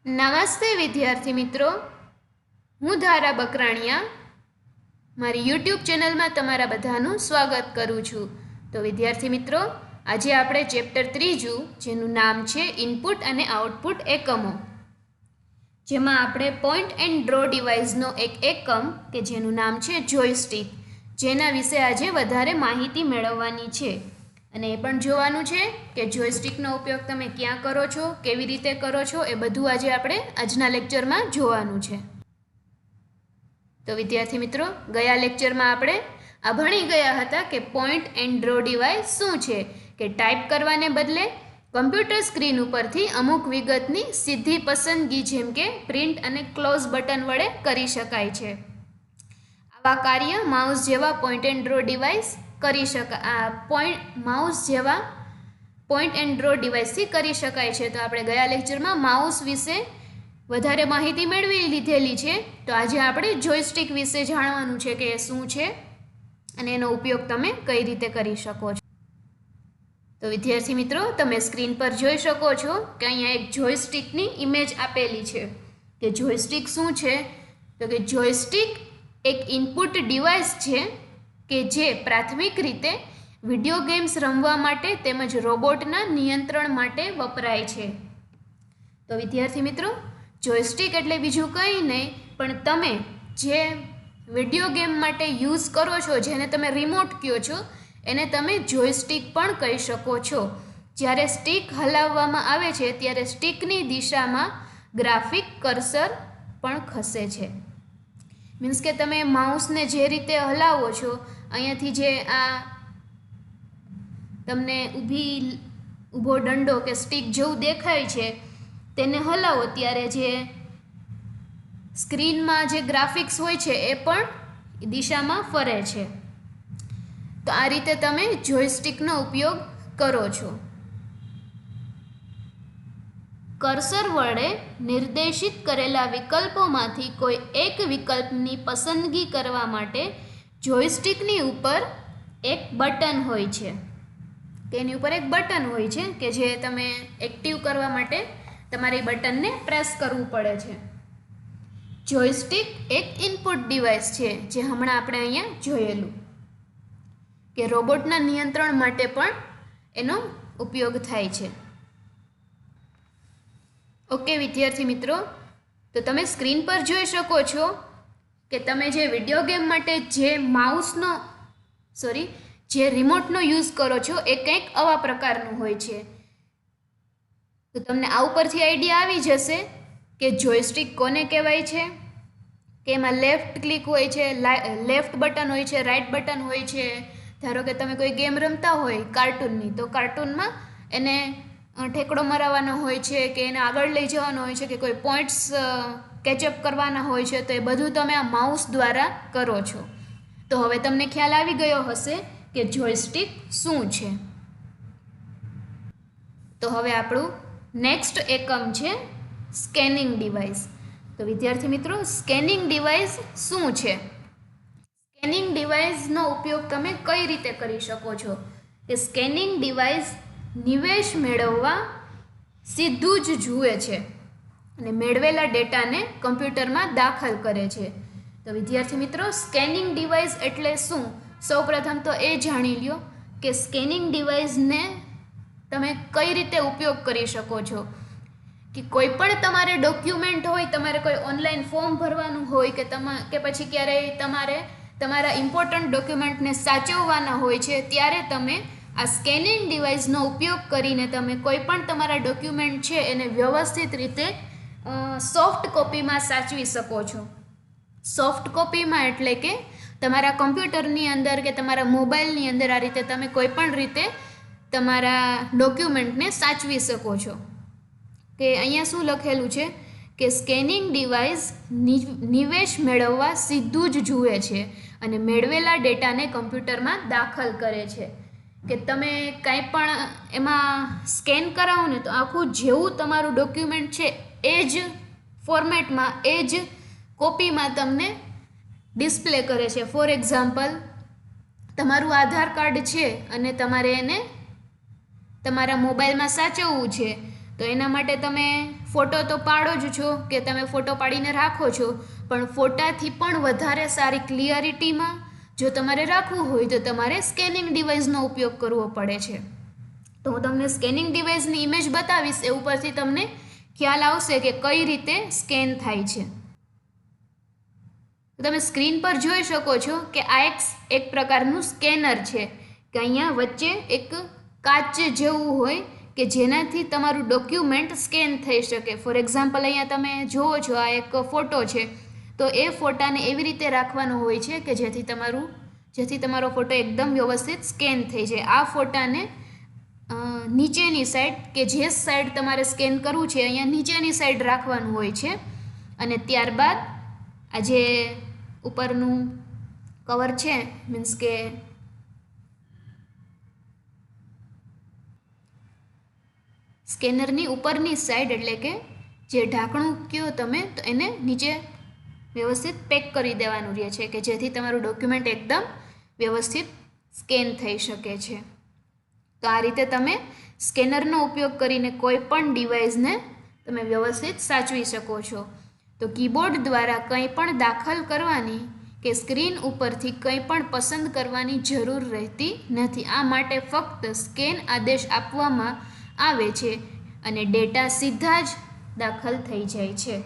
નમસ્તે વિદ્યાર્થી મિત્રો, હું ધારા બકરાણિયા મારી યુટ્યુબ ચેનલમાં તમારા બધાનું સ્વાગત કરું છું. તો વિદ્યાર્થી મિત્રો, આજે આપણે ચેપ્ટર 3 જેનું નામ છે ઇનપુટ અને આઉટપુટ એકમો, જેમાં આપણે પોઈન્ટ એન્ડ ડ્રો ડિવાઇસનો એક એકમ કે જેનું નામ છે જોયસ્ટિક, જેના વિશે આજે વધારે માહિતી મેળવવાની છે. અને એ પણ જોવાનું છે કે જોયસ્ટિકનો ઉપયોગ તમે ક્યાં કરો છો, કેવી રીતે કરો છો, એ બધું આજે આપણે આજના લેક્ચરમાં જોવાનું છે. તો વિદ્યાર્થી મિત્રો, ગયા લેક્ચરમાં આપણે આ ભણી ગયા હતા કે પોઈન્ટ એન્ડ ડ્રો ડિવાઇસ શું છે, કે ટાઈપ કરવાને બદલે કમ્પ્યુટર સ્ક્રીન ઉપરથી અમુક વિગતની સીધી પસંદગી જેમ કે પ્રિન્ટ અને ક્લોઝ બટન વડે કરી શકાય છે. આવા કાર્ય માઉસ જેવા પોઈન્ટ એન્ડ ડ્રો ડિવાઇસ કરી શકાય, માઉસ જેવા પોઈન્ટ એન્ડ ડ્રો ડિવાઇસથી કરી શકાય છે. તો આપણે ગયા લેક્ચરમાં માઉસ વિશે વધારે માહિતી મેળવી લીધેલી છે. તો આજે આપણે જોયસ્ટિક વિશે જાણવાનું છે કે એ શું છે અને એનો ઉપયોગ તમે કઈ રીતે કરી શકો છો. તો વિદ્યાર્થી મિત્રો, તમે સ્ક્રીન પર જોઈ શકો છો કે અહીંયા એક જોયસ્ટિકની ઇમેજ આપેલી છે. કે જોયસ્ટિક શું છે, તો કે જોયસ્ટિક એક ઇનપુટ ડિવાઇસ છે કે જે પ્રાથમિક રીતે વિડીયો ગેમ્સ રમવા માટે તેમજ રોબોટના નિયંત્રણ માટે વપરાય છે. તો વિદ્યાર્થી મિત્રો, જોયસ્ટિક એટલે બીજું કંઈ નહીં પણ તમે જે વિડીયો ગેમ માટે યુઝ કરો છો, જેને તમે રિમોટ કહો છો, એને તમે જોયસ્ટિક પણ કહી શકો છો. જ્યારે સ્ટિક હલાવવામાં આવે છે ત્યારે સ્ટિકની દિશામાં ગ્રાફિક કર્સર પણ ખસે છે. મીન્સ કે તમે માઉસને જે રીતે હલાવો છો, અહીંયાથી જે આ તમને ઊભો દંડો કે સ્ટિક જેવું દેખાય છે તેને હલાવો ત્યારે જે સ્ક્રીનમાં જે ગ્રાફિક્સ હોય છે એ પણ દિશામાં ફરે છે. તો આ રીતે તમે જોયસ્ટિકનો ઉપયોગ કરો છો. કર્સર વડે નિર્દેશિત કરેલા વિકલ્પોમાંથી કોઈ એક વિકલ્પની પસંદગી કરવા માટે જોયસ્ટિકની ઉપર એક બટન હોય છે. તેની ઉપર એક બટન હોય છે કે જે તમે એક્ટિવ કરવા માટે તમારે બટનને પ્રેસ કરવું પડે છે. જોયસ્ટિક એક ઇનપુટ ડિવાઇસ છે, જે હમણાં આપણે અહીંયા જોયેલું કે રોબોટના નિયંત્રણ માટે પણ એનો ઉપયોગ થાય છે. ઓકે વિદ્યાર્થી મિત્રો, તો તમે સ્ક્રીન પર જોઈ શકો છો કે તમે જે વિડીયો ગેમ માટે જે રિમોટનો યુઝ કરો છો એ કંઈક આવા પ્રકારનું હોય છે. તો તમને આ ઉપરથી આઈડિયા આવી જશે કે જોયસ્ટિક કોને કહેવાય છે, કે એમાં લેફ્ટ ક્લિક હોય છે, લેફ્ટ બટન હોય છે, રાઈટ બટન હોય છે. ધારો કે તમે કોઈ ગેમ રમતા હોય કાર્ટૂનની, તો કાર્ટૂનમાં એને ઠેકડો મરાવવાનો હોય છે કે એને આગળ લઈ જવાનો હોય છે કે કોઈ પોઈન્ટ્સ કેચઅપ કરવાના હોય છે, તો એ બધું તમે આ માઉસ દ્વારા કરો છો. તો હવે તમને ખ્યાલ આવી ગયો હશે કે જોયસ્ટિક શું છે. તો હવે આપણું નેક્સ્ટ એકમ છે સ્કેનિંગ ડિવાઇસ. તો વિદ્યાર્થી મિત્રો, સ્કેનિંગ ડિવાઇસ શું છે? સ્કેનિંગ ડિવાઇસનો ઉપયોગ તમે કઈ રીતે કરી શકો છો, કે સ્કેનિંગ ડિવાઇસ નિવેશ મેળવવા સીધું જ જુએ છે અને મેળવેલા ડેટાને કમ્પ્યુટરમાં દાખલ કરે છે. તો વિદ્યાર્થી મિત્રો, સ્કેનિંગ ડિવાઇસ એટલે શું? સૌપ્રથમ તો એ જાણી લ્યો કે સ્કેનિંગ ડિવાઇસને તમે કઈ રીતે ઉપયોગ કરી શકો છો. કે કોઈ પણ તમારે ડોક્યુમેન્ટ હોય, તમારે કોઈ ઓનલાઈન ફોર્મ ભરવાનું હોય કે પછી ક્યારેય તમારે તમારા ઇમ્પોર્ટન્ટ ડોક્યુમેન્ટને સાચવવાના હોય છે, ત્યારે તમે આ સ્કેનિંગ ડિવાઇસનો ઉપયોગ કરીને તમે કોઈ પણ તમારા ડોક્યુમેન્ટ છે એને વ્યવસ્થિત રીતે સોફ્ટ કોપીમાં સાચવી શકો છો. સોફ્ટ કોપીમાં એટલે કે તમારા કમ્પ્યુટરની અંદર કે તમારા મોબાઈલની અંદર આ રીતે તમે કોઈ પણ રીતે તમારા ડોક્યુમેન્ટને સાચવી શકો છો. કે અહીંયા શું લખેલું છે કે સ્કેનિંગ ડિવાઇસ નિવેશ મેળવવા સીધું જ જુએ છે અને મેળવેલા ડેટાને કમ્પ્યુટરમાં દાખલ કરે છે. કે તમે કાંઈ પણ એમાં સ્કેન કરાવો ને તો આખું જેવું તમારું ડોક્યુમેન્ટ છે એ જ ફોર્મેટમાં, એ જ કોપીમાં તમને ડિસ્પ્લે કરે છે. ફોર એક્ઝામ્પલ, તમારું આધાર કાર્ડ છે અને તમારે એને તમારા મોબાઈલમાં સાચવવું છે, તો એના માટે તમે ફોટો તો પાડો જ છો કે તમે ફોટો પાડીને રાખો છો, પણ ફોટાથી પણ વધારે સારી ક્લિયરિટીમાં જો તમારે રાખવું હોય તો તમારે સ્કેનિંગ ડિવાઇસનો ઉપયોગ કરવો પડે છે. તો હું તમને સ્કેનિંગ ડિવાઇસની ઇમેજ બતાવીશ, એ ઉપરથી તમને ખ્યાલ આવશે કે કઈ રીતે સ્કેન થાય છે. તમે સ્ક્રીન પર જોઈ શકો છો કે આ એક પ્રકારનું સ્કેનર છે કે અહીંયા વચ્ચે એક કાચ જેવું હોય કે જેનાથી તમારું ડોક્યુમેન્ટ સ્કેન થઈ શકે. ફોર એક્ઝામ્પલ અહીંયા તમે જુઓ છો આ એક ફોટો છે, તો એ ફોટાને એવી રીતે રાખવાનો હોય છે કે જેથી તમારો ફોટો એકદમ વ્યવસ્થિત સ્કેન થઈ જાય. આ ફોટાને નીચેની સાઈડ કે જે સાઈડ તમારે સ્કેન કરવું છે અહીંયા નીચેની સાઈડ રાખવાનું હોય છે, અને ત્યારબાદ આ જે ઉપરનું કવર છે, મીન્સ કે સ્કેનરની ઉપરની સાઈડ એટલે કે જે ઢાંકણું કહો તમે, તો એને નીચે વ્યવસ્થિત પેક કરી દેવાનું રહે છે કે જેથી તમારું ડોક્યુમેન્ટ એકદમ વ્યવસ્થિત સ્કેન થઈ શકે છે. તો આ રીતે તમે સ્કેનરનો ઉપયોગ કરીને કોઈ પણ ડિવાઇસને તમે વ્યવસ્થિત સાચવી શકો છો. તો કીબોર્ડ દ્વારા કંઈ પણ દાખલ કરવાની કે સ્ક્રીન ઉપરથી કંઈ પણ પસંદ કરવાની જરૂર રહેતી નથી. આ માટે ફક્ત સ્કેન આદેશ આપવામાં આવે છે અને ડેટા સીધા જ દાખલ થઈ જાય છે.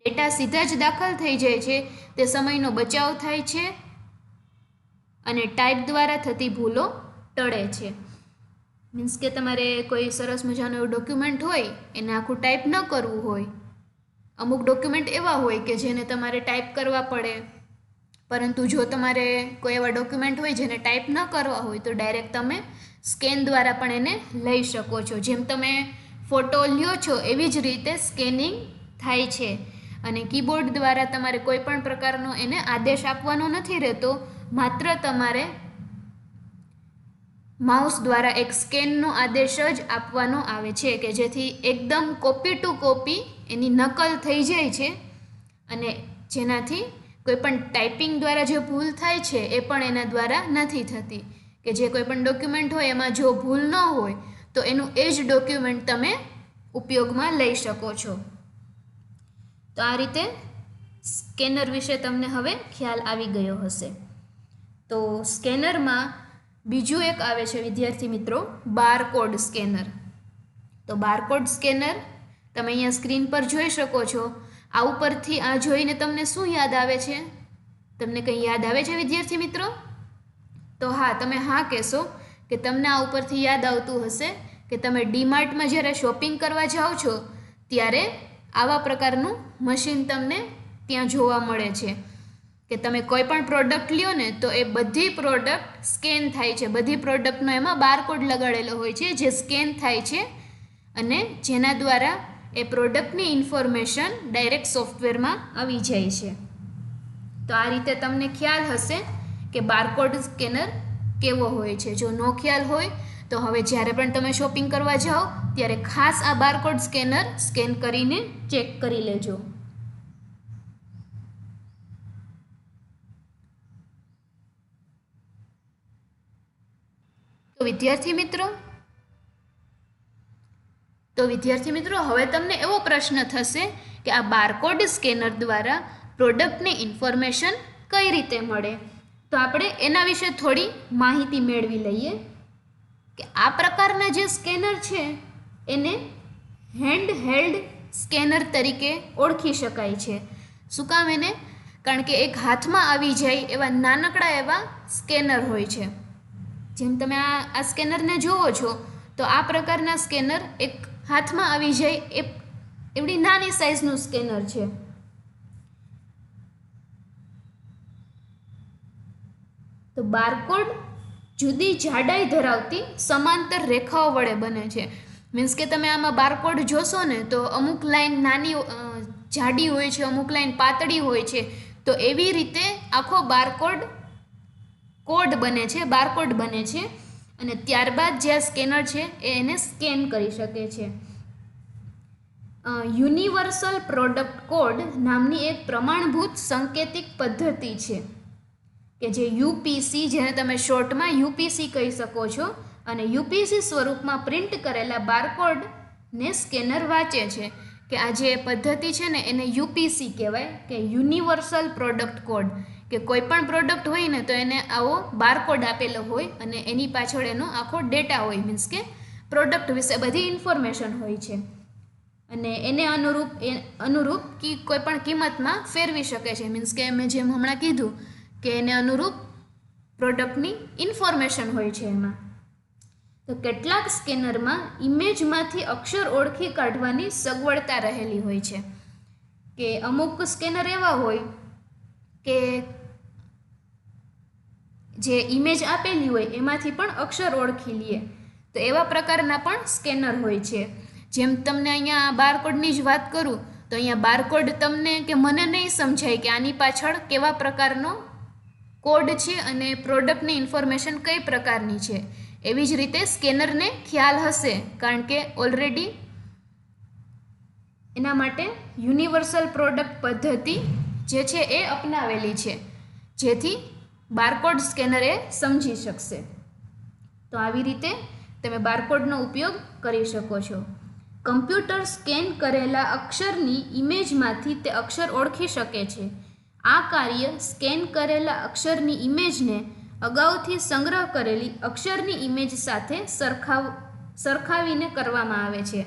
ડેટા સીધા જ દાખલ થઈ જાય છે, તે સમયનો બચાવ થાય છે અને ટાઈપ દ્વારા થતી ભૂલો ટળે છે. મીન્સ કે તમારે કોઈ સરસ મજાનું એવું ડોક્યુમેન્ટ હોય એને આખું ટાઈપ ન કરવું હોય, અમુક ડોક્યુમેન્ટ એવા હોય કે જેને તમારે ટાઈપ કરવા પડે, પરંતુ જો તમારે કોઈ એવા ડોક્યુમેન્ટ હોય જેને ટાઈપ ન કરવા હોય તો ડાયરેક્ટ તમે સ્કેન દ્વારા પણ એને લઈ શકો છો. જેમ તમે ફોટો લ્યો છો એવી જ રીતે સ્કેનિંગ થાય છે, અને કીબોર્ડ દ્વારા તમારે કોઈ પણ પ્રકારનો એને આદેશ આપવાનો નથી રહેતો, માત્ર તમારે માઉસ દ્વારા એક સ્કેનનો આદેશ જ આપવાનો આવે છે કે જેથી એકદમ કોપી ટુ કોપી એની નકલ થઈ જાય છે, અને જેનાથી કોઈ પણ ટાઈપિંગ દ્વારા જે ભૂલ થાય છે એ પણ એના દ્વારા નથી થતી. કે જે કોઈ પણ ડોક્યુમેન્ટ હોય એમાં જો ભૂલ ન હોય તો એનું એ જ ડોક્યુમેન્ટ તમે ઉપયોગમાં લઈ શકો છો. તો આ રીતે સ્કેનર વિશે તમને હવે ખ્યાલ આવી ગયો હશે. તો સ્કેનરમાં બીજું એક આવે છે વિદ્યાર્થી મિત્રો, બારકોડ સ્કેનર. તો બારકોડ સ્કેનર તમે અહીંયા સ્ક્રીન પર જોઈ શકો છો. આ ઉપરથી આ જોઈને તમને શું યાદ આવે છે? તમને કંઈ યાદ આવે છે વિદ્યાર્થી મિત્રો? તો હા, તમે હા કહેશો કે તમને આ ઉપરથી યાદ આવતું હશે કે તમે ડીમાર્ટમાં જ્યારે શોપિંગ કરવા જાઓ છો ત્યારે આવા પ્રકારનું મશીન તમને ત્યાં જોવા મળે છે કે તમે કોઈ પણ પ્રોડક્ટ લ્યો ને તો એ બધી પ્રોડક્ટ સ્કેન થાય છે. બધી પ્રોડક્ટનો એમાં બારકોડ લગાડેલો હોય છે જે સ્કેન થાય છે, અને જેના દ્વારા એ પ્રોડક્ટની ઇન્ફોર્મેશન ડાયરેક્ટ સોફ્ટવેરમાં આવી જાય છે. તો આ રીતે તમને ખ્યાલ હશે કે બારકોડ સ્કેનર કેવો હોય છે. જો નો ખ્યાલ હોય તો હવે જ્યારે પણ તમે શોપિંગ કરવા જાઓ ત્યારે ખાસ આ બારકોડ સ્કેનર સ્કેન કરીને ચેક કરી લેજો. તો વિદ્યાર્થી મિત્રો હવે તમને એવો પ્રશ્ન થશે કે આ બારકોડ સ્કેનર દ્વારા પ્રોડક્ટની ઇન્ફોર્મેશન કઈ રીતે મળે? તો આપણે એના વિશે થોડી માહિતી મેળવી લઈએ કે આ પ્રકારના જે સ્કેનર છે એને હેન્ડ હેલ્ડ સ્કેનર તરીકે ઓળખી શકાય છે. શું કામ એને? કારણ કે એક હાથમાં આવી જાય એવા નાનકડા એવા સ્કેનર હોય છે. જેમ તમે આ સ્કેનરને જુઓ છો તો આ પ્રકારના સ્કેનર એક હાથમાં આવી જાય એવડી નાની સાઇઝનું સ્કેનર છે. તો બારકોડ જુદી જાડાઈ ધરાવતી સમાંતર રેખાઓ વડે બને છે. મીન્સ કે તમે આમાં બારકોડ જોશો ને તો અમુક લાઈન નાની જાડી હોય છે, અમુક લાઈન પાતળી હોય છે. તો એવી રીતે આખો બારકોડ બને છે, અને ત્યારબાદ જે આ સ્કેનર છે એ એને સ્કેન કરી શકે છે. યુનિવર્સલ પ્રોડક્ટ કોડ નામની એક પ્રમાણભૂત સાંકેતિક પદ્ધતિ છે કે જે યુપીસી, જેને તમે શોર્ટમાં યુપીસી કહી શકો છો, અને યુપીસી સ્વરૂપમાં પ્રિન્ટ કરેલા બારકોડ ને સ્કેનર વાંચે છે કે આ જે પદ્ધતિ છે ને એને યુપીસી કહેવાય, કે યુનિવર્સલ પ્રોડક્ટ કોડ, કે કોઈ પણ પ્રોડક્ટ હોય ને તો એને આવો બારકોડ આપેલો હોય અને એની પાછળ એનો આખો ડેટા હોય, મીન્સ કે પ્રોડક્ટ વિશે બધી ઇન્ફોર્મેશન હોય છે અને એને અનુરૂપ કોઈ પણ કિંમતમાં ફેરવી શકે છે, મીન્સ કે મેં જેમ હમણાં કીધું કે એને અનુરૂપ પ્રોડક્ટની ઇન્ફોર્મેશન હોય છે એમાં. તો કેટલાક સ્કેનરમાં ઇમેજમાંથી અક્ષર ઓળખી કાઢવાની સગવડતા રહેલી હોય છે, કે અમુક સ્કેનર એવા હોય કે જે ઇમેજ આપેલી હોય એમાંથી પણ અક્ષર ઓળખી લે, તો એવા પ્રકારના પણ સ્કેનર હોય છે. જેમ તમને અહીંયા બારકોડની જ વાત કરું તો અહીંયા બારકોડ તમને કે મને નહીં સમજાય કે આની પાછળ કેવા પ્રકારનો કોડ છે અને પ્રોડક્ટની ઇન્ફોર્મેશન કઈ પ્રકારની છે. એવી જ રીતે સ્કેનરને ખ્યાલ હશે, કારણ કે ઓલરેડી એના માટે યુનિવર્સલ પ્રોડક્ટ પદ્ધતિ જે છે એ અપનાવેલી છે, જેથી બારકોડ સ્કેનર એ સમજી શકશે. તો આવી રીતે તમે બારકોડનો ઉપયોગ કરી શકો છો. કમ્પ્યુટર સ્કેન કરેલા અક્ષરની ઇમેજમાંથી તે અક્ષર ઓળખી શકે છે. આ કાર્ય સ્કેન કરેલા અક્ષરની ઇમેજને અગાઉથી સંગ્રહ કરેલી અક્ષરની ઇમેજ સાથે સરખાવીને કરવામાં આવે છે.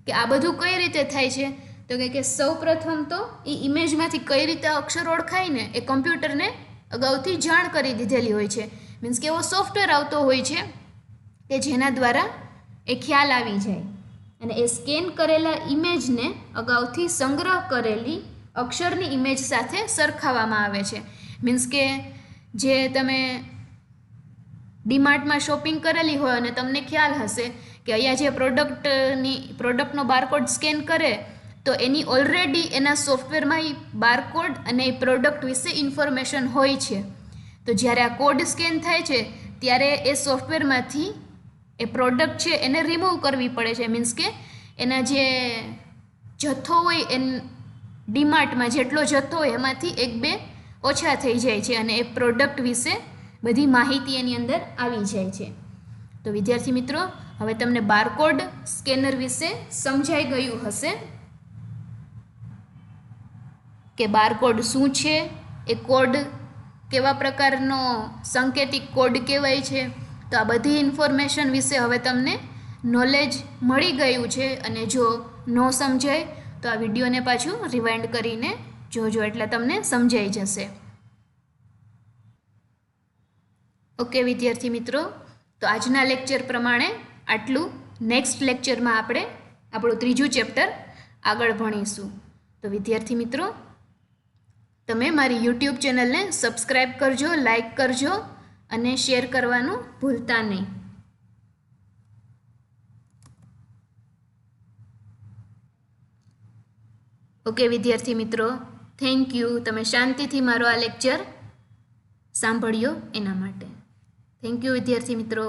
કે આ બધું કઈ રીતે થાય છે? તો કે સૌ પ્રથમ તો એ ઇમેજમાંથી કઈ રીતે અક્ષર ઓળખાય ને એ કમ્પ્યુટરને અગાઉથી જાણ કરી દીધેલી હોય છે. મીન્સ કે એવો સોફ્ટવેર આવતો હોય છે કે જેના દ્વારા એ ખ્યાલ આવી જાય અને એ સ્કેન કરેલા ઇમેજને અગાઉથી સંગ્રહ કરેલી અક્ષરની ઇમેજ સાથે સરખાવવામાં આવે છે. મીન્સ કે જે તમે ડીમાર્ટમાં શોપિંગ કરેલી હોય અને તમને ખ્યાલ હશે કે અહીંયા જે પ્રોડક્ટનો બારકોડ સ્કેન કરે તો એની ઓલરેડી એના સોફ્ટવેરમાં એ બારકોડ અને એ પ્રોડક્ટ વિશે ઇન્ફોર્મેશન હોય છે. તો જ્યારે આ કોડ સ્કેન થાય છે ત્યારે એ સોફ્ટવેરમાંથી એ પ્રોડક્ટ છે એને રિમૂવ કરવી પડે છે. મીન્સ કે એના જે જથ્થો હોય ડીમાર્ટમાં જેટલો જથ્થો હોય એમાંથી 1-2 ઓછા થઈ જાય છે અને એ પ્રોડક્ટ વિશે બધી માહિતી એની અંદર આવી જાય છે. તો વિદ્યાર્થી મિત્રો, હવે તમને બારકોડ સ્કેનર વિશે સમજાઈ ગયું હશે કે બારકોડ શું છે, એ કોડ કેવા પ્રકારનો સંકેતિક કોડ કહેવાય છે. તો આ બધી ઇન્ફોર્મેશન વિશે હવે તમને નોલેજ મળી ગયું છે અને જો ન સમજાય તો આ વિડીયોને પાછું રિવાઇન્ડ કરીને જોજો, એટલે તમને સમજાઈ જશે. ઓકે વિદ્યાર્થી મિત્રો, તો આજના લેક્ચર પ્રમાણે આટલું. નેક્સ્ટ લેક્ચરમાં આપણે આપણું ત્રીજું ચેપ્ટર આગળ ભણીશું. તો વિદ્યાર્થી મિત્રો, તમે મારી યુટ્યુબ ચેનલને સબસ્ક્રાઈબ કરજો, લાઈક કરજો અને શેર કરવાનું ભૂલતા નહીં. ઓકે વિદ્યાર્થી મિત્રો, થેન્ક યુ. તમે શાંતિથી મારો આ લેક્ચર સાંભળ્યો એના માટે. થેન્ક યુ વિદ્યાર્થી મિત્રો.